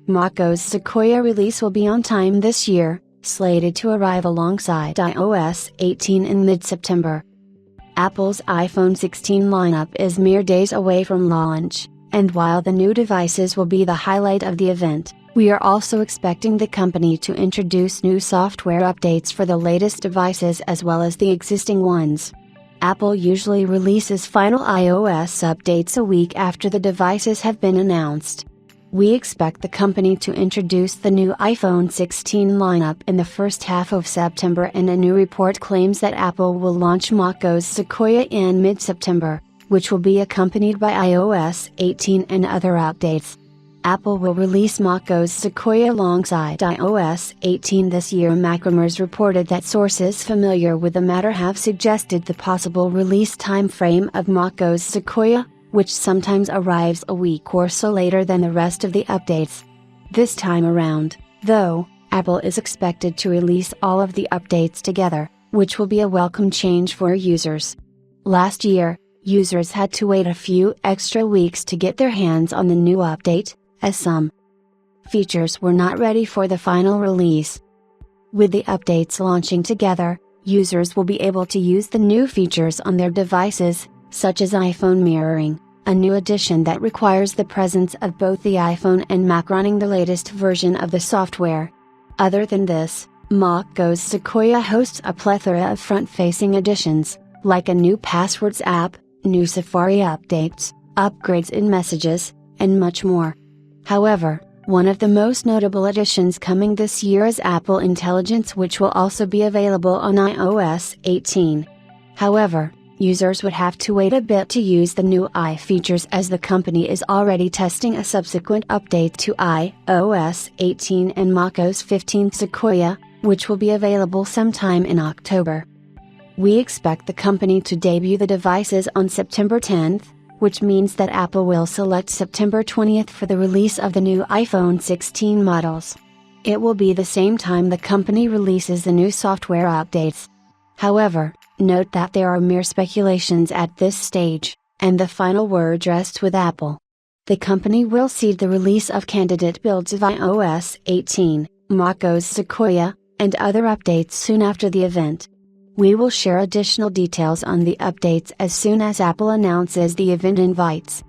macOS Sequoia release will be on time this year, slated to arrive alongside iOS 18 in mid-September. Apple's iPhone 16 lineup is mere days away from launch, and while the new devices will be the highlight of the event, we are also expecting the company to introduce new software updates for the latest devices as well as the existing ones. Apple usually releases final iOS updates a week after the devices have been announced. We expect the company to introduce the new iPhone 16 lineup in the first half of September, and a new report claims that Apple will launch macOS Sequoia in mid-September, which will be accompanied by iOS 18 and other updates. Apple will release macOS Sequoia alongside iOS 18 this year. Macrumors reported that sources familiar with the matter have suggested the possible release time frame of macOS Sequoia, which sometimes arrives a week or so later than the rest of the updates. This time around, though, Apple is expected to release all of the updates together, which will be a welcome change for users. Last year, users had to wait a few extra weeks to get their hands on the new update, as some features were not ready for the final release. With the updates launching together, users will be able to use the new features on their devices, such as iPhone mirroring, a new addition that requires the presence of both the iPhone and Mac running the latest version of the software. Other than this, macOS Sequoia hosts a plethora of front-facing additions, like a new Passwords app, new Safari updates, upgrades in Messages, and much more. However, one of the most notable additions coming this year is Apple Intelligence, which will also be available on iOS 18. However, users would have to wait a bit to use the new features, as the company is already testing a subsequent update to iOS 18 and macOS 15 Sequoia, which will be available sometime in October. We expect the company to debut the devices on September 10th, which means that Apple will select September 20th for the release of the new iPhone 16 models. It will be the same time the company releases the new software updates. However, note that there are mere speculations at this stage, and the final word rests with Apple. The company will seed the release of candidate builds of iOS 18, macOS Sequoia, and other updates soon after the event. We will share additional details on the updates as soon as Apple announces the event invites.